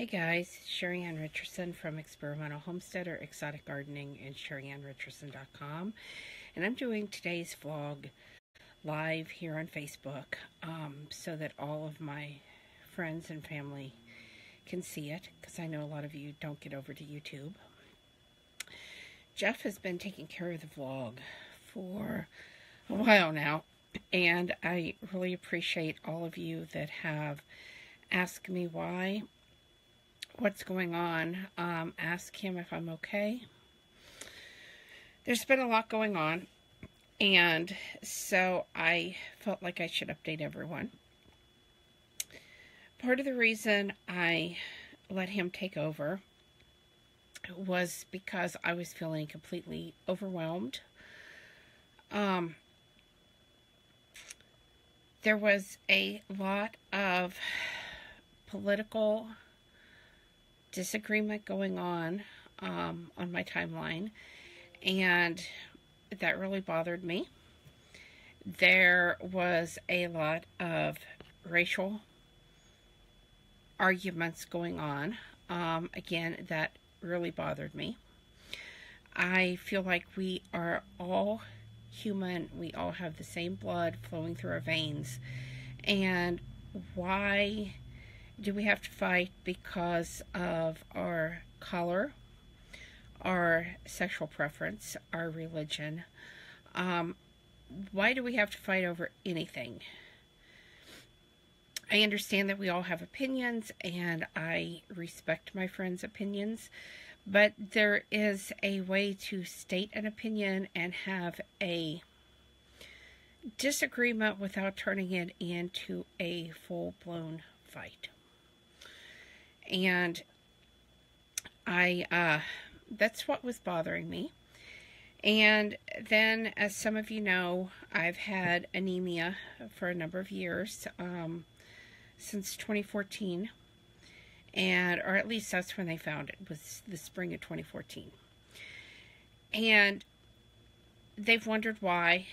Hey guys, Sheri Ann Richerson from Experimental Homesteader, Exotic Gardening, and SheriAnnRicherson.com. And I'm doing today's vlog live here on Facebook so that all of my friends and family can see it, because I know a lot of you don't get over to YouTube. Jeff has been taking care of the vlog for a while now, and I really appreciate all of you that have asked me why. What's going on, ask him if I'm okay. There's been a lot going on, and so I felt like I should update everyone. Part of the reason I let him take over was because I was feeling completely overwhelmed. There was a lot of political disagreement going on my timeline, and that really bothered me. There was a lot of racial arguments going on. Again, that really bothered me. I feel like we are all human. We all have the same blood flowing through our veins. And why do we have to fight because of our color, our sexual preference, our religion? Why do we have to fight over anything? I understand that we all have opinions, and I respect my friends' opinions, but there is a way to state an opinion and have a disagreement without turning it into a full-blown fight. And that's what was bothering me. And then, as some of you know, I've had anemia for a number of years, since 2014, or at least that's when they found it, was the spring of 2014. And they've wondered why,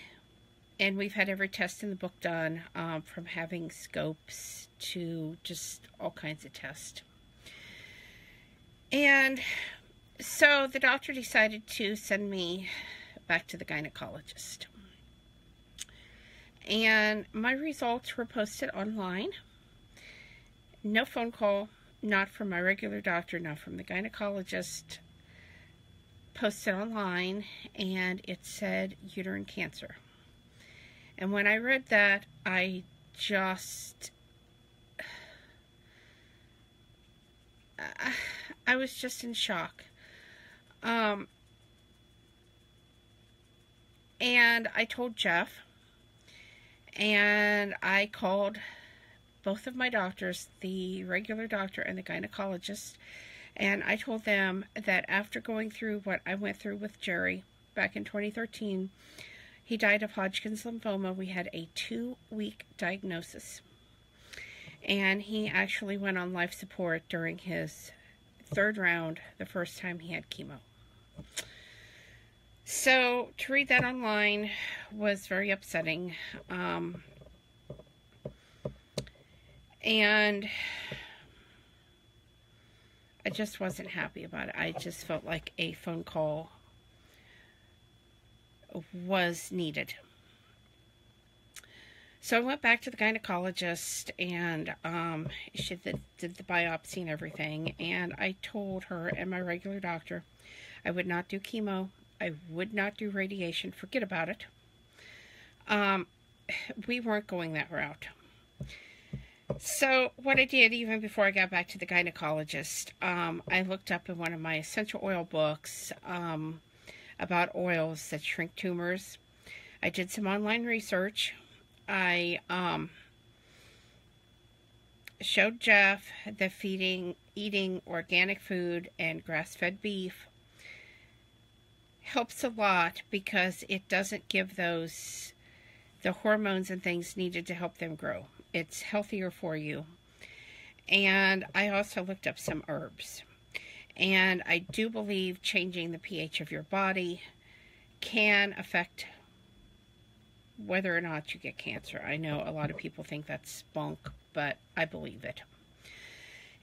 and we've had every test in the book done, from having scopes to just all kinds of tests. And so the doctor decided to send me back to the gynecologist. And my results were posted online. No phone call, not from my regular doctor, not from the gynecologist. Posted online, and it said uterine cancer. And when I read that, I was just in shock. And I told Jeff, and I called both of my doctors, the regular doctor and the gynecologist, and I told them that after going through what I went through with Jerry back in 2013, he died of Hodgkin's lymphoma. We had a 2-week diagnosis, and he actually went on life support during his 3rd round, the first time he had chemo. So to read that online was very upsetting, and I just wasn't happy about it. I just felt like a phone call was needed. So I went back to the gynecologist, and she did the biopsy and everything, and I told her and my regular doctor I would not do chemo, I would not do radiation, forget about it. We weren't going that route. So what I did, even before I got back to the gynecologist, I looked up in one of my essential oil books about oils that shrink tumors. I did some online research. I showed Jeff that eating organic food and grass-fed beef helps a lot, because it doesn't give the hormones and things needed to help them grow. It's healthier for you. And I also looked up some herbs. And I do believe changing the pH of your body can affect whether or not you get cancer. I know a lot of people think that's bunk, but I believe it.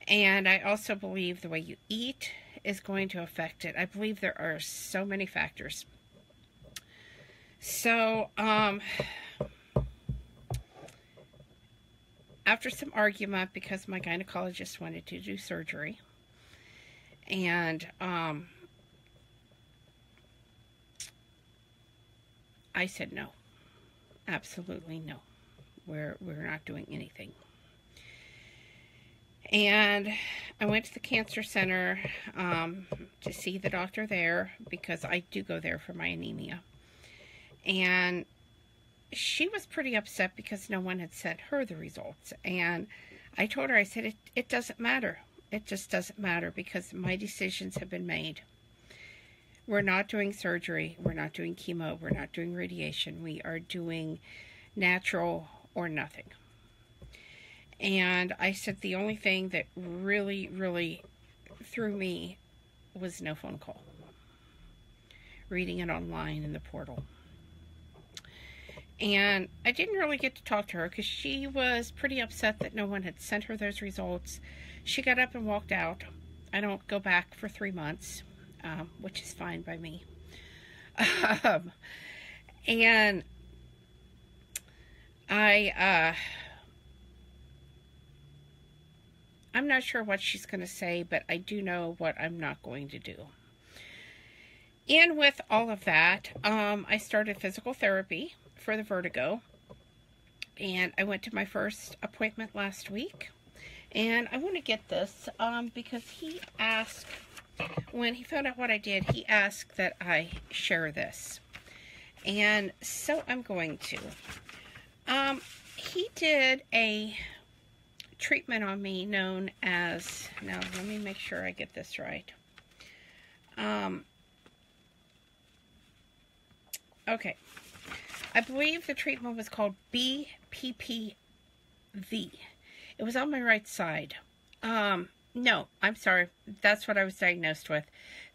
And I also believe the way you eat is going to affect it. I believe there are so many factors. So, after some argument, because my gynecologist wanted to do surgery, and I said no, absolutely no. We're not doing anything. And I went to the cancer center to see the doctor there, because I do go there for my anemia. And she was pretty upset because no one had sent her the results. And I told her, I said, it doesn't matter. It just doesn't matter, because my decisions have been made. We're not doing surgery. We're not doing chemo. We're not doing radiation. We are doing natural or nothing. And I said the only thing that really, really threw me was no phone call. Reading it online in the portal. And I didn't really get to talk to her because she was pretty upset that no one had sent her those results. She got up and walked out. I don't go back for 3 months, which is fine by me. And I'm not sure what she's going to say, but I do know what I'm not going to do. And with all of that, I started physical therapy for the vertigo. And I went to my first appointment last week. And I want to get this because he asked, when he found out what I did, he asked that I share this. And so I'm going to. He did a treatment on me known as, now let me make sure I get this right. Okay. I believe the treatment was called BPPV. It was on my right side. No, I'm sorry. That's what I was diagnosed with.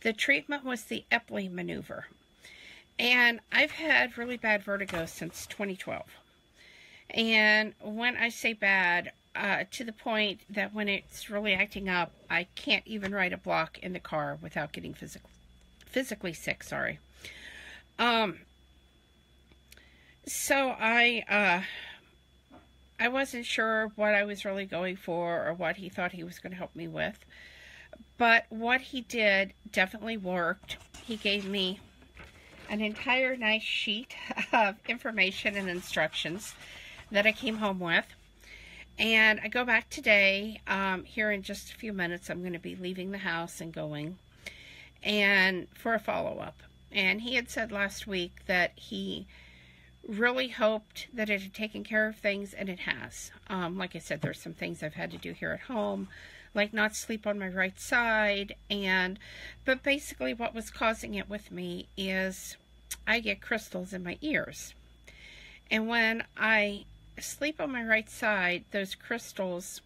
The treatment was the Epley maneuver. And I've had really bad vertigo since 2012. And when I say bad, to the point that when it's really acting up, I can't even ride a block in the car without getting physically sick, sorry. So I wasn't sure what I was really going for or what he thought he was going to help me with. But what he did definitely worked. He gave me an entire nice sheet of information and instructions that I came home with. And I go back today. Here in just a few minutes, I'm going to be leaving the house and going and for a follow-up. And he had said last week that he really hoped that it had taken care of things, and it has. Like I said, there's some things I've had to do here at home, like not sleep on my right side, but basically what was causing it with me is I get crystals in my ears. And when I sleep on my right side, those crystals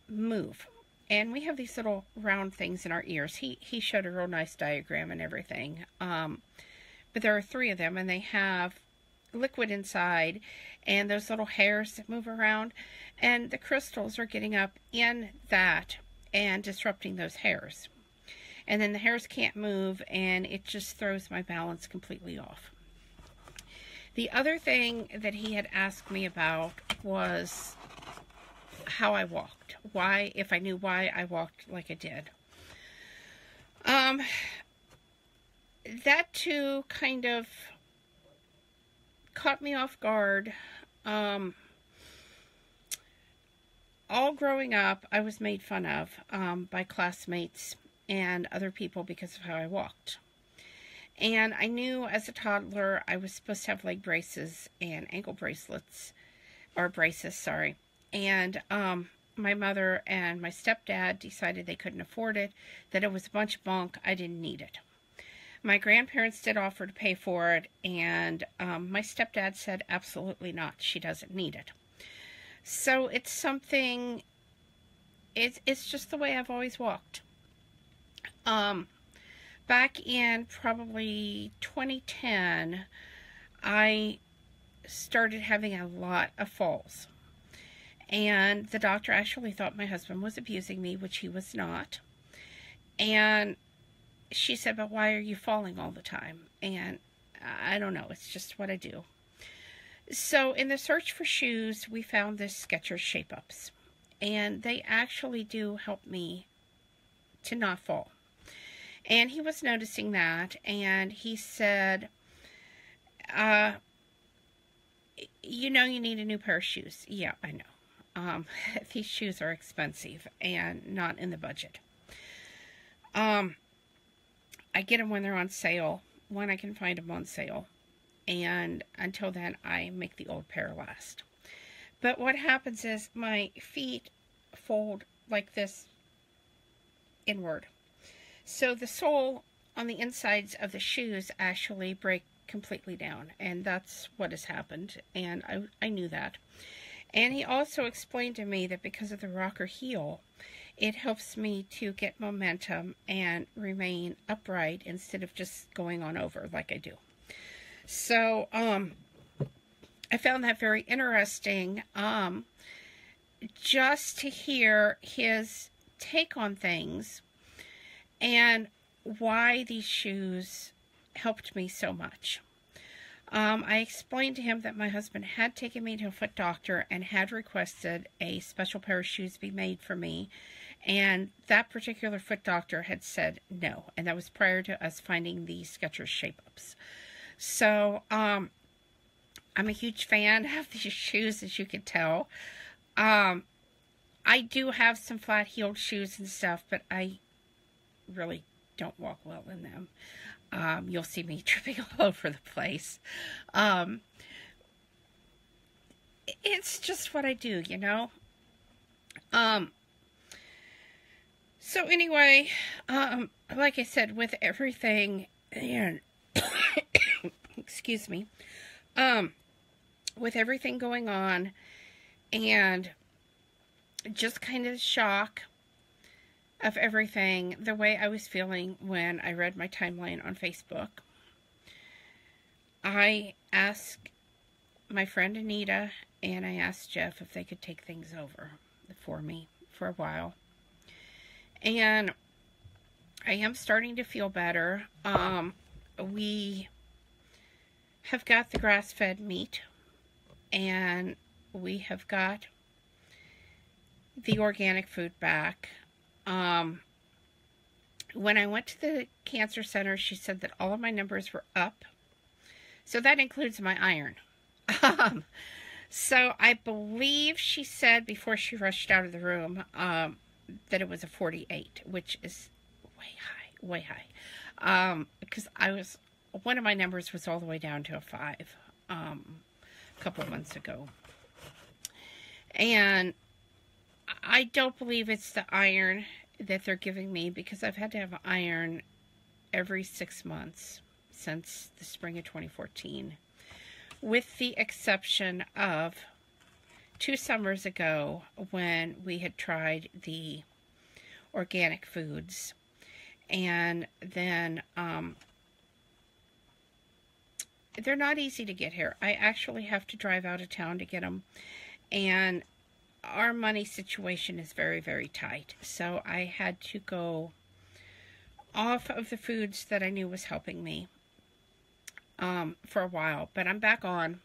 move. And we have these little round things in our ears. He showed a real nice diagram and everything. But there are 3 of them, and they have liquid inside and those little hairs that move around, and the crystals are getting up in that and disrupting those hairs. And then the hairs can't move, and it just throws my balance completely off. The other thing that he had asked me about was how I walked. Why, if I knew why I walked like I did. That too kind of caught me off guard. All growing up, I was made fun of by classmates and other people because of how I walked. And I knew as a toddler I was supposed to have leg braces and ankle bracelets, or braces, sorry. And my mother and my stepdad decided they couldn't afford it, that it was a bunch of bunk, I didn't need it. My grandparents did offer to pay for it, and my stepdad said absolutely not, she doesn't need it. So it's something, it's just the way I've always walked. Back in probably 2010, I started having a lot of falls. And the doctor actually thought my husband was abusing me, which he was not. And she said, but why are you falling all the time? And I don't know, it's just what I do. So in the search for shoes, we found this Skechers Shape-Ups. And they actually do help me to not fall. And he was noticing that, and he said, you know you need a new pair of shoes. Yeah, I know. These shoes are expensive and not in the budget. I get them when they're on sale, when I can find them on sale. And until then, I make the old pair last. But what happens is my feet fold like this inward. So the sole on the insides of the shoes actually break completely down. And that's what has happened. And I knew that. And he also explained to me that because of the rocker heel, it helps me to get momentum and remain upright instead of just going on over like I do. So, I found that very interesting, just to hear his take on things and why these shoes helped me so much. I explained to him that my husband had taken me to a foot doctor and had requested a special pair of shoes be made for me. And that particular foot doctor had said no. And that was prior to us finding the Skechers Shape-Ups. So, I'm a huge fan of these shoes, as you can tell. I do have some flat-heeled shoes and stuff, but I really don't walk well in them. You'll see me tripping all over the place. It's just what I do, you know? So anyway, like I said, with everything, and excuse me, with everything going on, and just kind of shock of everything, the way I was feeling when I read my timeline on Facebook, I asked my friend Anita and I asked Jeff if they could take things over for me for a while. And I am starting to feel better. We have got the grass-fed meat, and we have got the organic food back. When I went to the cancer center, she said that all of my numbers were up. So that includes my iron. So I believe she said before she rushed out of the room that it was a 48, which is way high. Because one of my numbers was all the way down to a 5 a couple of months ago. And I don't believe it's the iron that they're giving me, because I've had to have iron every 6 months since the spring of 2014, with the exception of 2 summers ago when we had tried the organic foods. And then they're not easy to get here. I actually have to drive out of town to get them, and our money situation is very, very tight. So I had to go off of the foods that I knew was helping me for a while. But I'm back on.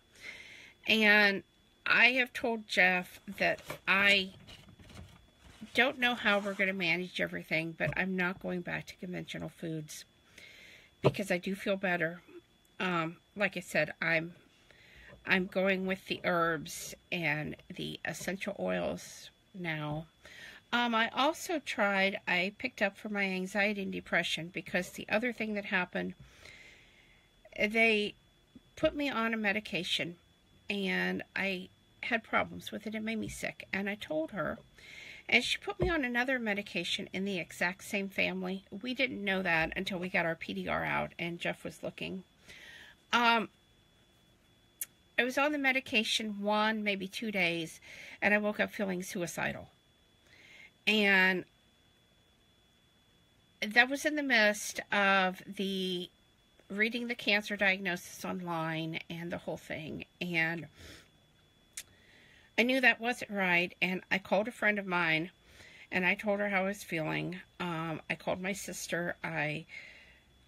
And I have told Jeff that I don't know how we're going to manage everything, but I'm not going back to conventional foods because I do feel better. Like I said, I'm going with the herbs and the essential oils now. I also I picked up for my anxiety and depression, because the other thing that happened, they put me on a medication and I had problems with it. It made me sick. And I told her, and she put me on another medication in the exact same family. We didn't know that until we got our PDR out and Jeff was looking. I was on the medication 1, maybe 2 days, and I woke up feeling suicidal. And that was in the midst of reading the cancer diagnosis online and the whole thing. And I knew that wasn't right, and I called a friend of mine, and I told her how I was feeling. I called my sister. I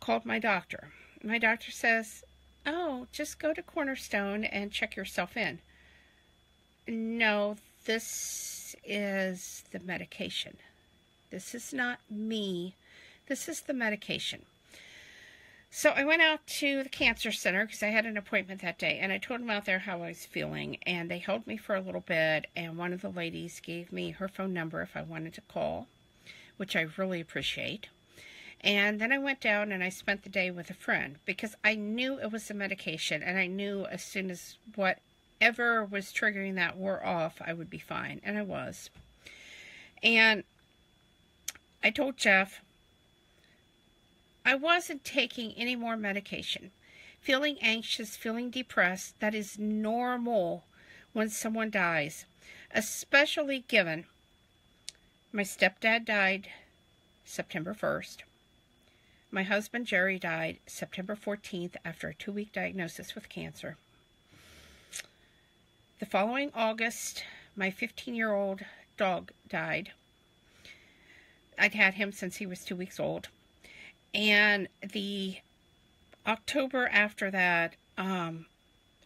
called my doctor. My doctor says, "Oh, just go to Cornerstone and check yourself in." No, this is the medication. This is not me. This is the medication. So I went out to the cancer center because I had an appointment that day, and I told them out there how I was feeling, and they held me for a little bit, and one of the ladies gave me her phone number if I wanted to call, which I really appreciate. And then I went down and I spent the day with a friend because I knew it was the medication, and I knew as soon as whatever was triggering that wore off, I would be fine, and I was. And I told Jeff I wasn't taking any more medication. Feeling anxious, feeling depressed, that is normal when someone dies, especially given my stepdad died September 1st. My husband Jerry died September 14th after a 2-week diagnosis with cancer. The following August, my 15-year-old dog died. I'd had him since he was 2 weeks old. And the October after that, a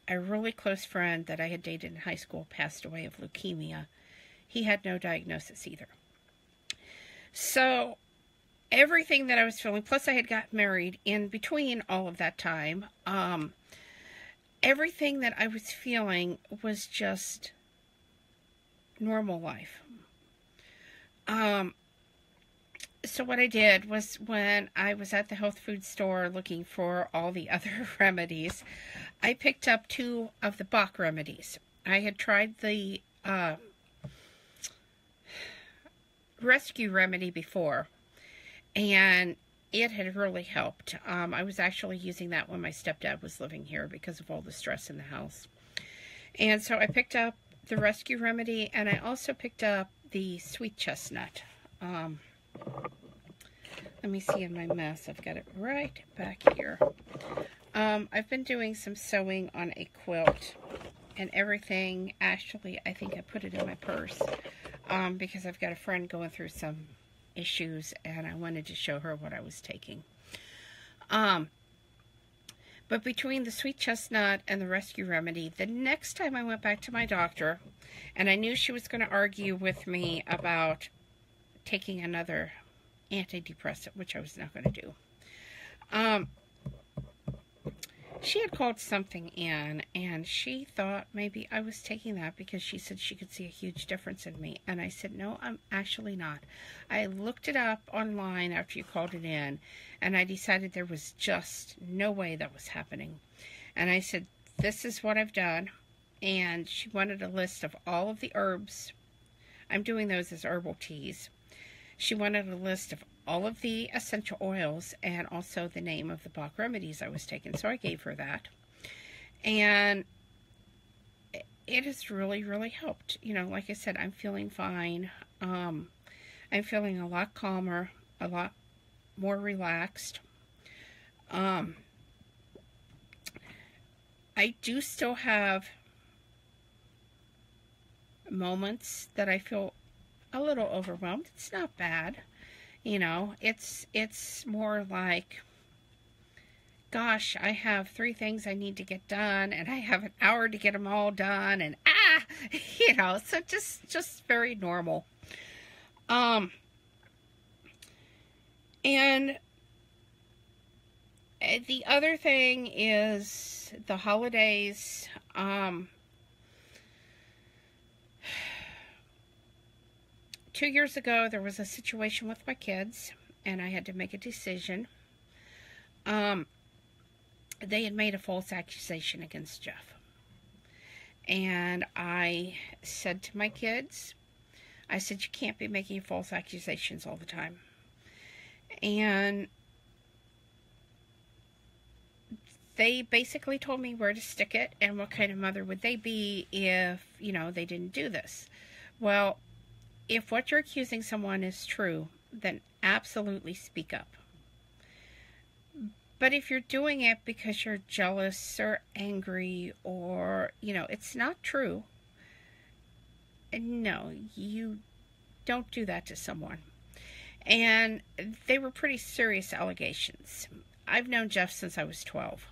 really close friend that I had dated in high school passed away of leukemia. He had no diagnosis either. So everything that I was feeling, plus I had got married in between all of that time, everything that I was feeling was just normal life. So what I did was when I was at the health food store looking for all the other remedies, I picked up 2 of the Bach remedies. I had tried the rescue remedy before, and it had really helped. I was actually using that when my stepdad was living here because of all the stress in the house. And so I picked up the rescue remedy, and I also picked up the sweet chestnut. Let me see in my mess. I've got it right back here. I've been doing some sewing on a quilt and everything. Actually, I think I put it in my purse because I've got a friend going through some issues and I wanted to show her what I was taking. But between the sweet chestnut and the rescue remedy, the next time I went back to my doctor, and I knew she was going to argue with me about taking another antidepressant, which I was not going to do. She had called something in, and she thought maybe I was taking that because she said she could see a huge difference in me. And I said, no, I'm actually not. I looked it up online after you called it in, and I decided there was just no way that was happening. And I said, this is what I've done. And she wanted a list of all of the herbs. I'm doing those as herbal teas. She wanted a list of all of the essential oils and also the name of the Bach remedies I was taking. So I gave her that. And it has really, really helped. You know, like I said, I'm feeling fine. I'm feeling a lot calmer, a lot more relaxed. I do still have moments that I feel a little overwhelmed. It's not bad. You know, it's more like, gosh, I have 3 things I need to get done, and I have an hour to get them all done, and you know, so just very normal. And the other thing is the holidays. 2 years ago, there was a situation with my kids, and I had to make a decision. They had made a false accusation against Jeff. And I said to my kids, I said, you can't be making false accusations all the time. And they basically told me where to stick it and what kind of mother would they be if, you know, they didn't do this. Well, if what you're accusing someone is true, then absolutely speak up. But if you're doing it because you're jealous or angry or, you know, it's not true, no, you don't do that to someone. And they were pretty serious allegations. I've known Jeff since I was 12.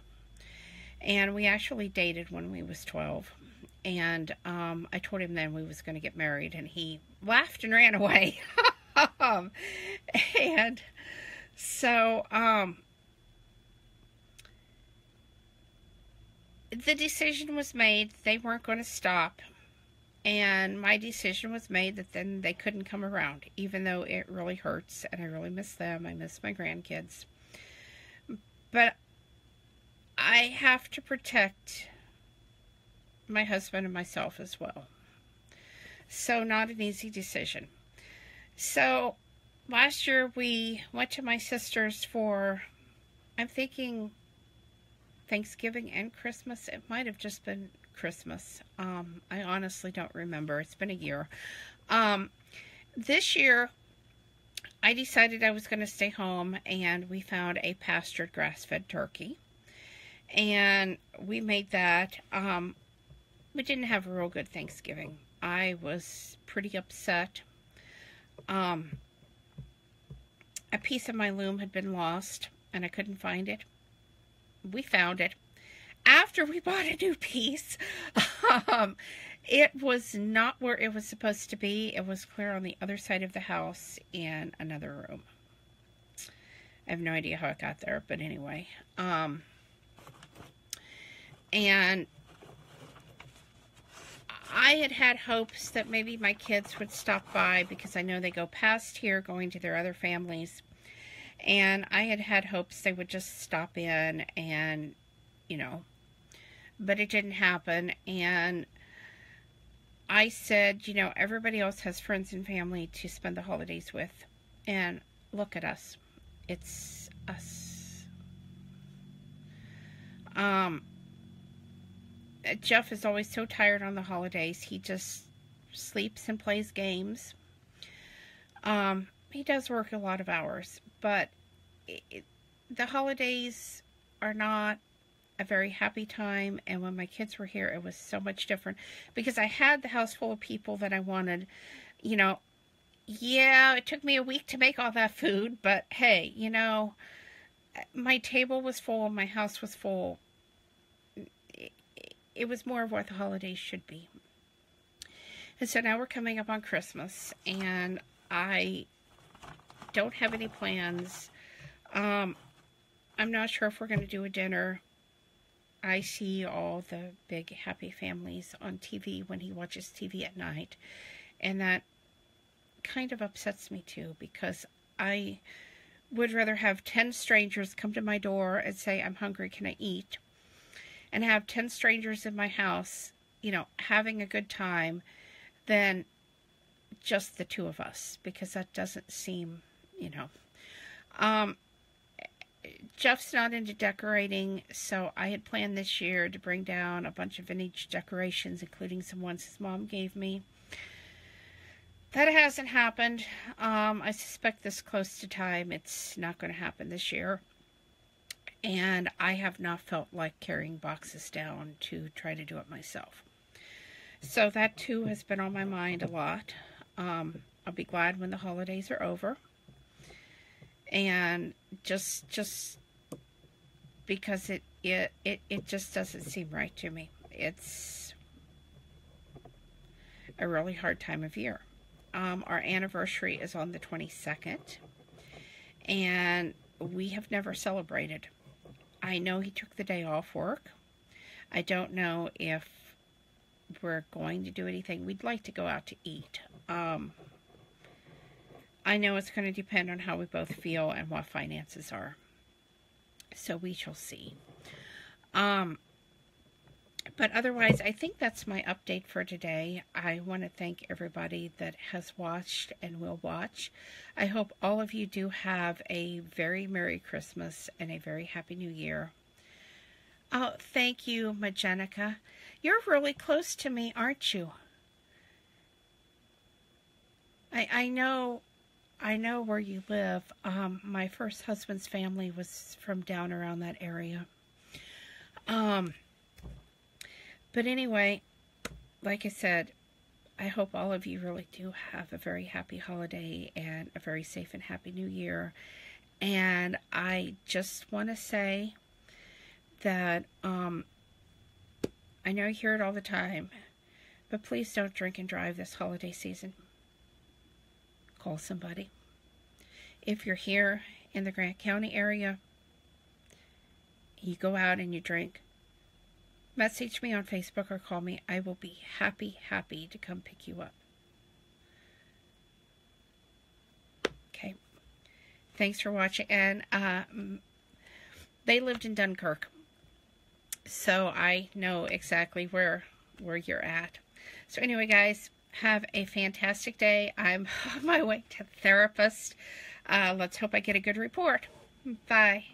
And we actually dated when we was 12. And I told him then we was going to get married, and he laughed and ran away. And so the decision was made. They weren't going to stop. And my decision was made that then they couldn't come around, even though it really hurts, and I really miss them. I miss my grandkids. But I have to protect my husband and myself as well. So not an easy decision. So last year we went to my sister's for, I'm thinking, Thanksgiving and Christmas. It might have just been Christmas. I honestly don't remember. It's been a year. This year, I decided I was going to stay home, and we found a pastured grass-fed turkey. And we made that. We didn't have a real good Thanksgiving. I was pretty upset. A piece of my loom had been lost, and I couldn't find it. We found it. After we bought a new piece, it was not where it was supposed to be. It was clear on the other side of the house in another room. I have no idea how it got there, but anyway. And I had hopes that maybe my kids would stop by, because I know they go past here going to their other families. And I had hopes they would just stop in and, you know, but it didn't happen. And I said, you know, everybody else has friends and family to spend the holidays with. And look at us. It's us. Jeff is always so tired on the holidays. He just sleeps and plays games. He does work a lot of hours, but the holidays are not a very happy time. And when my kids were here, it was so much different, because I had the house full of people that I wanted. You know, yeah, it took me a week to make all that food, but hey, you know, my table was full, my house was full. It was more of what the holidays should be. And so now we're coming up on Christmas, and I don't have any plans. I'm not sure if we're going to do a dinner. I see all the big happy families on TV when he watches TV at night, and that kind of upsets me too, because I would rather have 10 strangers come to my door and say, I'm hungry, can I eat? And have 10 strangers in my house, you know, having a good time, than just the two of us, because that doesn't seem, you know. Jeff's not into decorating, so I had planned this year to bring down a bunch of vintage decorations, including some ones his mom gave me. That hasn't happened. I suspect this close to time it's not going to happen this year. And I have not felt like carrying boxes down to try to do it myself. So that too has been on my mind a lot. I'll be glad when the holidays are over. And just because it just doesn't seem right to me. It's a really hard time of year. Our anniversary is on the 22nd, and we have never celebrated. I know he took the day off work. I don't know if we're going to do anything. We'd like to go out to eat. I know it's going to depend on how we both feel and what finances are. So we shall see. But otherwise, I think that's my update for today. I want to thank everybody that has watched and will watch. I hope all of you do have a very Merry Christmas and a very Happy New Year. Oh, thank you, Magenica. You're really close to me, aren't you? I know where you live. My first husband's family was from down around that area. But anyway, like I said, I hope all of you really do have a very happy holiday and a very safe and happy new year. And I just want to say that I know you hear it all the time, but please don't drink and drive this holiday season. Call somebody. If you're here in the Grant County area, you go out and you drink, message me on Facebook or call me. I will be happy to come pick you up. Okay. Thanks for watching. And they lived in Dunkirk, so I know exactly where you're at. So anyway, guys, have a fantastic day. I'm on my way to the therapist. Let's hope I get a good report. Bye.